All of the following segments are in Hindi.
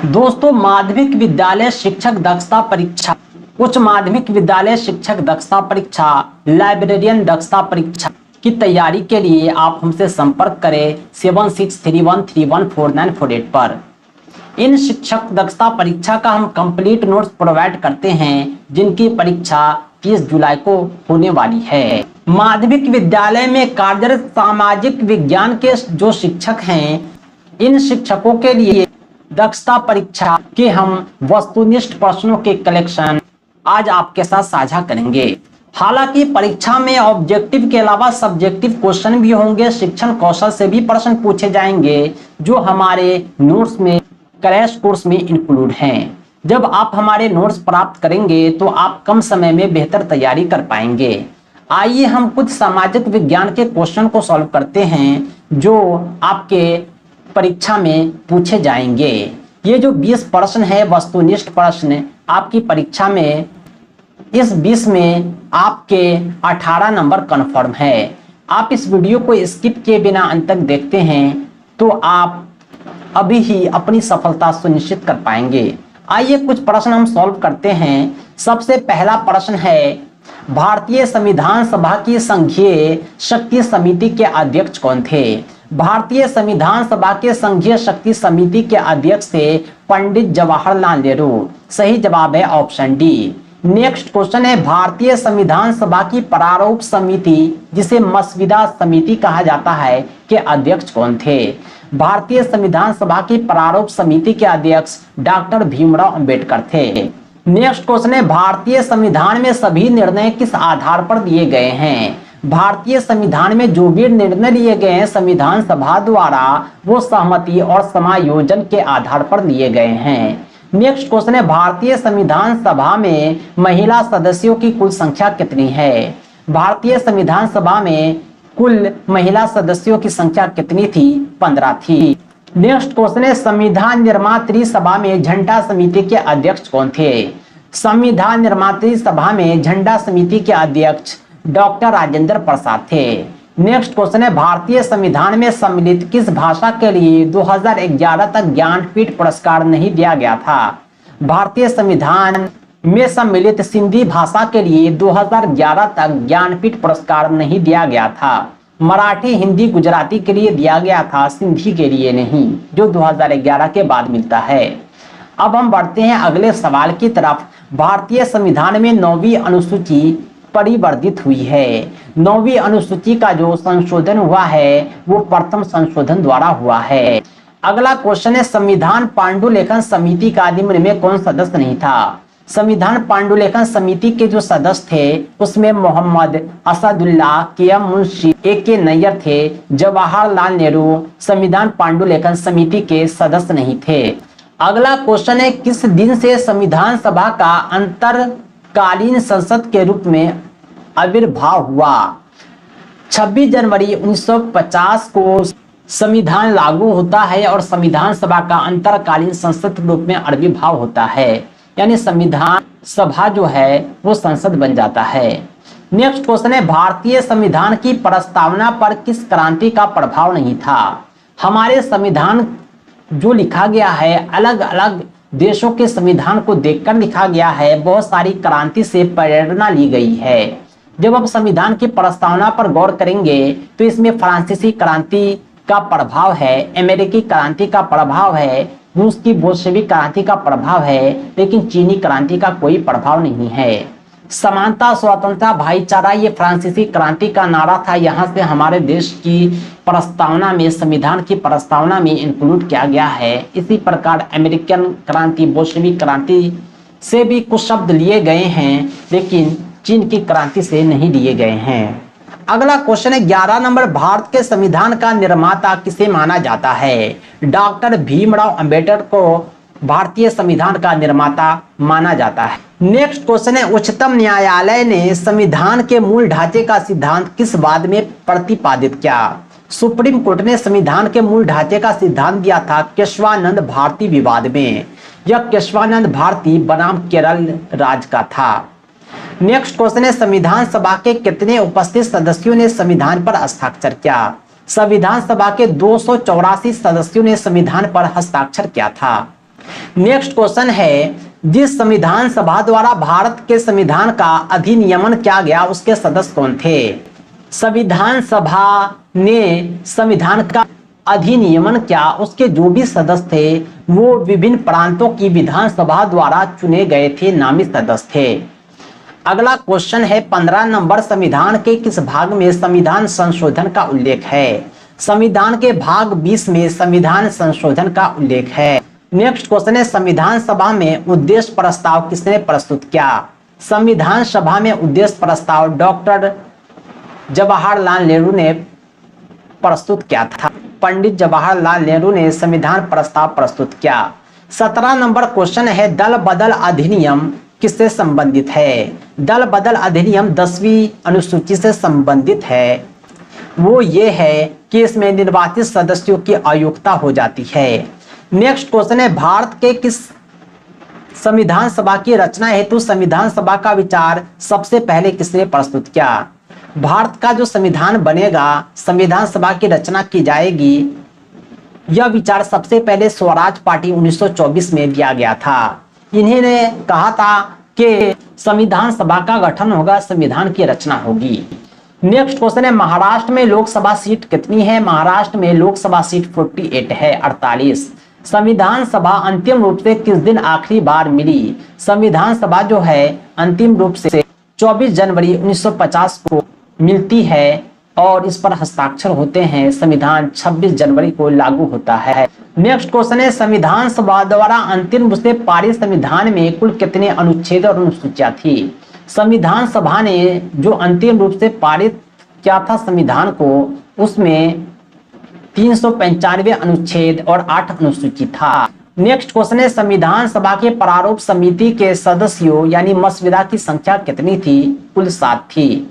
दोस्तों, माध्यमिक विद्यालय शिक्षक दक्षता परीक्षा, उच्च माध्यमिक विद्यालय शिक्षक दक्षता परीक्षा, लाइब्रेरियन दक्षता परीक्षा की तैयारी के लिए आप हमसे संपर्क करें 7631314948 पर। इन शिक्षक दक्षता परीक्षा का हम कंप्लीट नोट्स प्रोवाइड करते हैं, जिनकी परीक्षा 30 जुलाई को होने वाली है। माध्यमिक विद्यालय में कार्यरत सामाजिक विज्ञान के जो शिक्षक हैं, इन शिक्षकों के लिए दक्षता परीक्षा के हम वस्तुनिष्ठ प्रश्नों के कलेक्शन आज आपके साथ साझा करेंगे। हालांकि परीक्षा में ऑब्जेक्टिव के अलावा सब्जेक्टिव क्वेश्चन भी होंगे, शिक्षण कौशल से भी प्रश्न पूछे जाएंगे, जो हमारे नोट्स में क्रैश कोर्स में इंक्लूड हैं। जब आप हमारे नोट्स प्राप्त करेंगे तो आप कम समय में बेहतर तैयारी कर पाएंगे। आइए हम कुछ सामाजिक विज्ञान के क्वेश्चन को सॉल्व करते हैं, जो आपके परीक्षा में पूछे जाएंगे। ये जो 20 प्रश्न है वस्तुनिष्ठ प्रश्न, आपकी परीक्षा में इस 20 में आपके 18 नंबर कन्फर्म है। आप इस वीडियो को स्किप किए बिना अंत तक देखते हैं तो आप अभी ही अपनी सफलता सुनिश्चित कर पाएंगे। आइए कुछ प्रश्न हम सॉल्व करते हैं। सबसे पहला प्रश्न है, भारतीय संविधान सभा की संघीय शक्ति समिति के अध्यक्ष कौन थे? भारतीय संविधान सभा के संघीय शक्ति समिति के अध्यक्ष थे पंडित जवाहरलाल नेहरू। सही जवाब है ऑप्शन डी। नेक्स्ट क्वेश्चन है, भारतीय संविधान सभा की प्रारूप समिति, जिसे मसविदा समिति कहा जाता है, के अध्यक्ष कौन थे? भारतीय संविधान सभा की प्रारूप समिति के अध्यक्ष डॉक्टर भीमराव अंबेडकर थे। नेक्स्ट क्वेश्चन है, भारतीय संविधान में सभी निर्णय किस आधार पर दिए गए हैं? भारतीय संविधान में जो भी निर्णय लिए गए हैं संविधान सभा द्वारा, वो सहमति और समायोजन के आधार पर लिए गए हैं। नेक्स्ट क्वेश्चन है, भारतीय संविधान सभा में महिला सदस्यों की कुल संख्या कितनी है? भारतीय संविधान सभा में कुल महिला सदस्यों की संख्या कितनी थी? 15 थी। नेक्स्ट क्वेश्चन है, संविधान निर्मात्री सभा में झंडा समिति के अध्यक्ष कौन थे? संविधान निर्मात्री सभा में झंडा समिति के अध्यक्ष डॉक्टर राजेंद्र प्रसाद थे। नेक्स्ट क्वेश्चन है, भारतीय संविधान में सम्मिलित किस भाषा के लिए 2011 तक ज्ञानपीठ पुरस्कार नहीं दिया गया था? भारतीय संविधान में सम्मिलित सिंधी भाषा के लिए 2011 तक ज्ञानपीठ पुरस्कार नहीं दिया गया था। मराठी, हिंदी, गुजराती के लिए दिया गया था, सिंधी के लिए नहीं, जो 2011 के बाद मिलता है। अब हम बढ़ते हैं अगले सवाल की तरफ। भारतीय संविधान में 9वीं अनुसूची परिवर्धित हुई है। 9वीं अनुसूची का जो संशोधन हुआ है वो प्रथम संशोधन द्वारा हुआ है। अगला क्वेश्चन है, संविधान पांडुलेखन समिति का निम्न में कौन सदस्य नहीं था? संविधान पांडुलेखन समिति के जो सदस्य थे उसमें मोहम्मद असदुल्ला, के.एम. मुंशी, ए.के. नैयर थे। जवाहरलाल नेहरू संविधान पांडुलेखन समिति के सदस्य नहीं थे। अगला क्वेश्चन है, किस दिन से संविधान सभा का अंतरकालीन संसद के रूप में आविर्भाव हुआ? 26 जनवरी 1950 को संविधान लागू होता है और संविधान सभा का अंतरकालीन संसद के रूप में आविर्भाव होता है, यानी संविधान सभा जो है वो संसद बन जाता है। नेक्स्ट क्वेश्चन है, भारतीय संविधान की प्रस्तावना पर किस क्रांति का प्रभाव नहीं था? हमारे संविधान जो लिखा गया है अलग अलग देशों के संविधान को देखकर लिखा गया है, बहुत सारी क्रांति से प्रेरणा ली गई है। जब आप संविधान की प्रस्तावना पर गौर करेंगे तो इसमें फ्रांसीसी क्रांति का प्रभाव है, अमेरिकी क्रांति का प्रभाव है, रूस की बोल्शेविक क्रांति का प्रभाव है, लेकिन चीनी क्रांति का कोई प्रभाव नहीं है। समानता, स्वतंत्रता, भाईचारा, ये फ्रांसीसी क्रांति का नारा था। यहाँ से हमारे देश की प्रस्तावना में, संविधान की प्रस्तावना में इंक्लूड किया गया है। इसी प्रकार अमेरिकन क्रांति, बोल्शेविक क्रांति से भी कुछ शब्द लिए गए हैं, लेकिन चीन की क्रांति से नहीं लिए गए हैं। अगला क्वेश्चन है 11 नंबर, भारत के संविधान का निर्माता किसे माना जाता है? डॉक्टर भीमराव अंबेडकर को भारतीय संविधान का निर्माता माना जाता है। नेक्स्ट क्वेश्चन है, उच्चतम न्यायालय ने संविधान के मूल ढांचे का सिद्धांत किस वाद में प्रतिपादित किया? सुप्रीम कोर्ट ने संविधान के मूल ढांचे का सिद्धांत दिया था केशवानंद भारती विवाद में। यह केशवानंद भारती बनाम केरल राज्य का था। नेक्स्ट क्वेश्चन है, संविधान सभा के कितने उपस्थित सदस्यों ने संविधान पर हस्ताक्षर किया? संविधान सभा के 284 सदस्यों ने संविधान पर हस्ताक्षर किया था। नेक्स्ट क्वेश्चन है, जिस संविधान सभा द्वारा भारत के संविधान का अधिनियमन किया गया उसके सदस्य कौन थे? संविधान सभा ने संविधान का अधिनियमन किया, उसके जो भी सदस्य थे वो विभिन्न प्रांतों की विधानसभा द्वारा चुने गए थे, नामित सदस्य थे। अगला क्वेश्चन है 15 नंबर, संविधान के किस भाग में संविधान संशोधन का उल्लेख है? संविधान के भाग 20 में संविधान संशोधन का उल्लेख है। नेक्स्ट क्वेश्चन है, संविधान सभा में उद्देश्य प्रस्ताव किसने प्रस्तुत किया? संविधान सभा में उद्देश्य प्रस्ताव डॉक्टर जवाहरलाल नेहरू ने प्रस्तुत किया था। पंडित जवाहरलाल नेहरू ने संविधान प्रस्ताव प्रस्तुत किया। 17 नंबर क्वेश्चन है, दल बदल अधिनियम किससे संबंधित है? दल बदल अधिनियम 10वीं अनुसूची से संबंधित है। वो ये है कि इसमें निर्वाचित सदस्यों की अयोग्यता हो जाती है। नेक्स्ट क्वेश्चन है, भारत के किस संविधान सभा की रचना हेतु संविधान सभा का विचार सबसे पहले किसने प्रस्तुत किया? भारत का जो संविधान बनेगा, संविधान सभा की रचना की जाएगी, यह विचार सबसे पहले स्वराज पार्टी 1924 में दिया गया था। इन्होंने कहा था कि संविधान सभा का गठन होगा, संविधान की रचना होगी। नेक्स्ट क्वेश्चन है, महाराष्ट्र में लोकसभा सीट कितनी है? महाराष्ट्र में लोकसभा सीट 48 है, 48। संविधान सभा अंतिम रूप से किस दिन आखिरी बार मिली? संविधान सभा जो है अंतिम रूप से 24 जनवरी 1950 को मिलती है और इस पर हस्ताक्षर होते हैं। संविधान 26 जनवरी को लागू होता है। नेक्स्ट क्वेश्चन है, संविधान सभा द्वारा अंतिम रूप से पारित संविधान में कुल कितने अनुच्छेद और अनुसूचियां थी? संविधान सभा ने जो अंतिम रूप से पारित किया था संविधान को, उसमें 395 अनुच्छेद और 8 अनुसूची था। नेक्स्ट क्वेश्चन है, संविधान सभा के प्रारूप समिति के सदस्यों यानी मसविदा की संख्या कितनी थी? कुल 7 थी।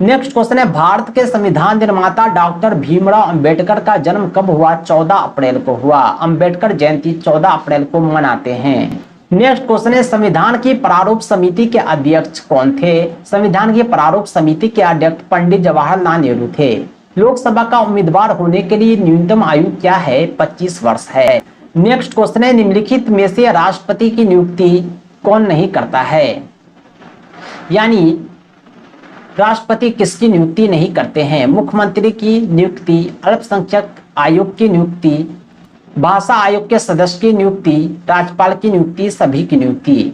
नेक्स्ट क्वेश्चन है, भारत के संविधान निर्माता डॉक्टर भीमराव अंबेडकर का जन्म कब हुआ? 14 अप्रैल को हुआ। अंबेडकर जयंती 14 अप्रैल को मनाते हैं। नेक्स्ट क्वेश्चन है, संविधान की प्रारूप समिति के अध्यक्ष कौन थे? संविधान की प्रारूप समिति के अध्यक्ष पंडित जवाहरलाल नेहरू थे। लोकसभा का उम्मीदवार होने के लिए न्यूनतम आयु क्या है? 25 वर्ष है। नेक्स्ट क्वेश्चन है, निम्नलिखित में से राष्ट्रपति की नियुक्ति कौन नहीं करता है? यानी राष्ट्रपति किसकी नियुक्ति नहीं करते हैं? मुख्यमंत्री की नियुक्ति, अल्पसंख्यक आयोग की नियुक्ति, भाषा आयोग के सदस्य की नियुक्ति, राज्यपाल की नियुक्ति, सभी की नियुक्ति।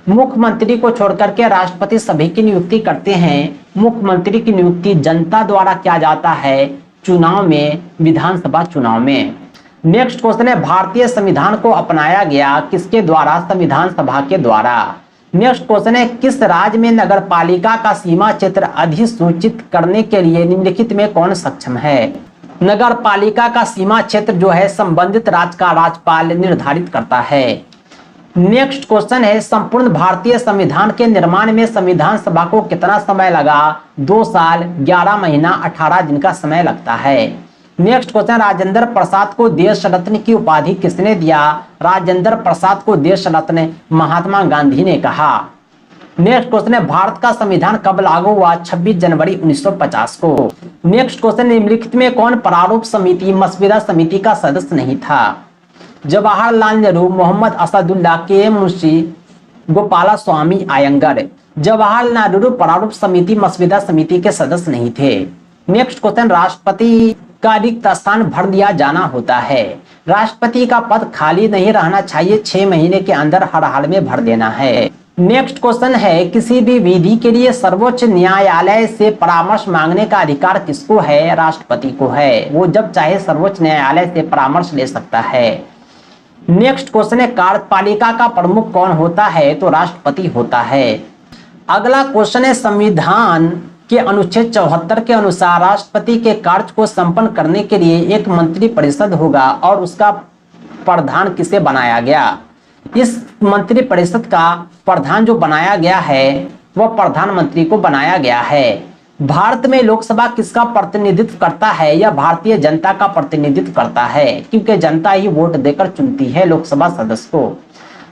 मुख्यमंत्री को छोड़कर के राष्ट्रपति सभी की नियुक्ति करते हैं। मुख्यमंत्री की नियुक्ति जनता द्वारा किया जाता है चुनाव में, विधानसभा चुनाव में। नेक्स्ट क्वेश्चन है, भारतीय संविधान को अपनाया गया किसके द्वारा? संविधान सभा के द्वारा। नेक्स्ट क्वेश्चन है, किस राज्य में नगर पालिका का सीमा क्षेत्र अधिसूचित करने के लिए निम्नलिखित में कौन सक्षम है? नगर पालिका का सीमा क्षेत्र जो है संबंधित राज्य का राज्यपाल निर्धारित करता है। नेक्स्ट क्वेश्चन है, संपूर्ण भारतीय संविधान के निर्माण में संविधान सभा को कितना समय लगा? 2 साल 11 महीना 18 दिन का समय लगता है। नेक्स्ट क्वेश्चन, राजेंद्र प्रसाद को देश रत्न की उपाधि किसने दिया? राजेंद्र प्रसाद को देश रत्न महात्मा गांधी ने कहा। नेक्स्ट क्वेश्चन है, भारत का संविधान कब लागू हुआ? 26 जनवरी 1950 को। नेक्स्ट क्वेश्चन, निम्नलिखित में कौन प्रारूप समिति मसविदा समिति का सदस्य नहीं था? जवाहरलाल नेहरू, मोहम्मद असदुल्ला, के मुंशी, गोपाला स्वामी अयंगर। जवाहरलाल नेहरू प्रारूप समिति मसविदा समिति के सदस्य नहीं थे। नेक्स्ट क्वेश्चन, राष्ट्रपति का रिक्त स्थान भर दिया जाना होता है। राष्ट्रपति का पद खाली नहीं रहना चाहिए, 6 महीने के अंदर हर हाल में भर देना है। नेक्स्ट क्वेश्चन है, किसी भी विधि के लिए सर्वोच्च न्यायालय से परामर्श मांगने का अधिकार किसको है? राष्ट्रपति को है। वो जब चाहे सर्वोच्च न्यायालय से परामर्श ले सकता है। नेक्स्ट क्वेश्चन है, कार्यपालिका का प्रमुख कौन होता है? तो राष्ट्रपति होता है। अगला क्वेश्चन है, संविधान के अनुच्छेद 74 के अनुसार राष्ट्रपति के कार्य को संपन्न करने के लिए एक मंत्री परिषद होगा और उसका प्रधान किसे बनाया गया? इस मंत्री परिषद का प्रधान जो बनाया गया है वह प्रधानमंत्री को बनाया गया है। भारत में लोकसभा किसका प्रतिनिधित्व करता है? यह भारतीय जनता का प्रतिनिधित्व करता है, क्योंकि जनता ही वोट देकर चुनती है लोकसभा सदस्य को।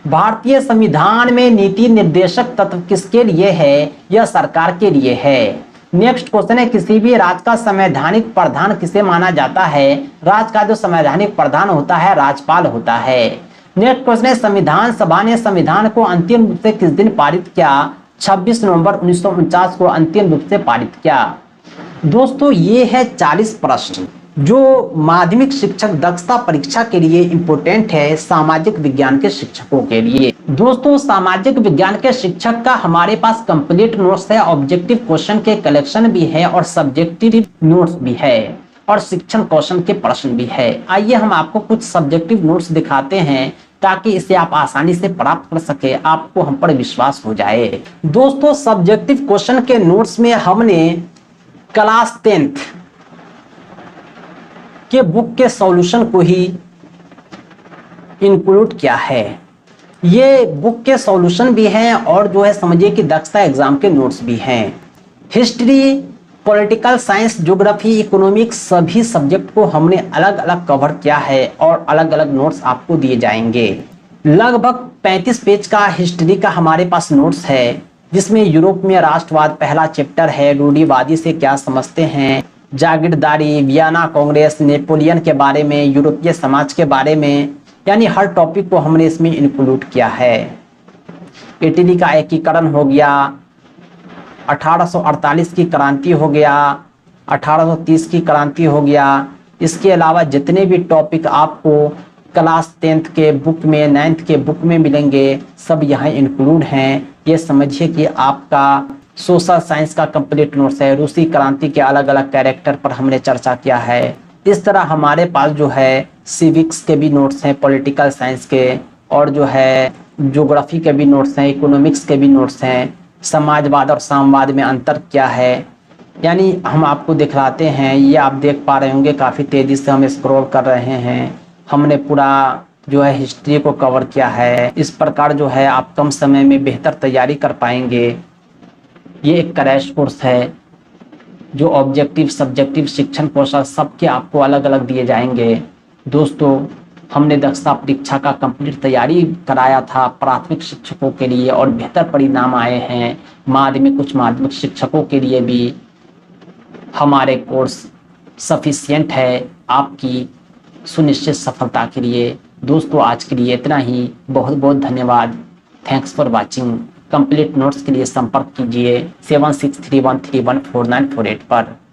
भारतीय संविधान में नीति निर्देशक तत्व किसके लिए है? यह सरकार के लिए है। नेक्स्ट क्वेश्चन है, किसी भी राज्य का संवैधानिक प्रधान किसे माना जाता है? राज्य का जो संवैधानिक प्रधान होता है राज्यपाल होता है। नेक्स्ट क्वेश्चन है, संविधान सभा ने संविधान को अंतिम रूप से किस दिन पारित किया? 26 नवंबर 1949 को अंतिम रूप से पारित किया। दोस्तों ये है 40 प्रश्न जो माध्यमिक शिक्षक दक्षता परीक्षा के लिए इंपॉर्टेंट है, सामाजिक विज्ञान के शिक्षकों के लिए। दोस्तों सामाजिक विज्ञान के शिक्षक का हमारे पास कंप्लीट नोट्स है, ऑब्जेक्टिव क्वेश्चन के कलेक्शन भी है और सब्जेक्टिव नोट्स भी है और शिक्षण क्वेश्चन के प्रश्न भी है। आइए हम आपको कुछ सब्जेक्टिव नोट्स दिखाते हैं ताकि इसे आप आसानी से प्राप्त कर सके, आपको हम पर विश्वास हो जाए। दोस्तों सब्जेक्टिव क्वेश्चन के नोट्स में हमने क्लास 10th के बुक के सॉल्यूशन को ही इंक्लूड किया है। ये बुक के सॉल्यूशन भी हैं और जो है समझिए कि दक्षता एग्जाम के नोट्स भी हैं। History, political science, geography, economics सभी सब्जेक्ट को हमने अलग अलग कवर किया है और अलग अलग नोट्स आपको दिए जाएंगे। लगभग 35 पेज का हिस्ट्री का हमारे पास नोट्स है, जिसमें यूरोप में राष्ट्रवाद पहला चैप्टर है, रूढ़िवादी से क्या समझते हैं, जागीरदारी, वियना कांग्रेस, नेपोलियन के बारे में, यूरोपीय समाज के बारे में, यानी हर टॉपिक को हमने इसमें इंक्लूड किया है। इटली का एकीकरण हो गया, 1848 की क्रांति हो गया, 1830 की क्रांति हो गया। इसके अलावा जितने भी टॉपिक आपको क्लास 10th के बुक में, 9th के बुक में मिलेंगे, सब यहाँ इंक्लूड हैं। ये समझिए कि आपका सोशल साइंस का कंप्लीट नोट्स है। रूसी क्रांति के अलग अलग कैरेक्टर पर हमने चर्चा किया है। इस तरह हमारे पास जो है सिविक्स के भी नोट्स हैं, पॉलिटिकल साइंस के, और जो है ज्योग्राफी के भी नोट्स हैं, इकोनॉमिक्स के भी नोट्स हैं। समाजवाद और साम्यवाद में अंतर क्या है, यानी हम आपको दिखलाते हैं। ये आप देख पा रहे होंगे, काफ़ी तेज़ी से हम स्क्रॉल कर रहे हैं। हमने पूरा जो है हिस्ट्री को कवर किया है। इस प्रकार जो है आप कम समय में बेहतर तैयारी कर पाएंगे। ये एक क्रैश कोर्स है जो ऑब्जेक्टिव, सब्जेक्टिव, शिक्षण कौशल सबके आपको अलग अलग दिए जाएंगे। दोस्तों हमने दक्षता परीक्षा का कंप्लीट तैयारी कराया था प्राथमिक शिक्षकों के लिए और बेहतर परिणाम आए हैं। माध्यमिक, उच्च माध्यमिक शिक्षकों के लिए भी हमारे कोर्स सफिशिएंट है आपकी सुनिश्चित सफलता के लिए। दोस्तों आज के लिए इतना ही, बहुत बहुत धन्यवाद। Thanks for watching. Complete notes के लिए संपर्क कीजिए 7631314948 पर।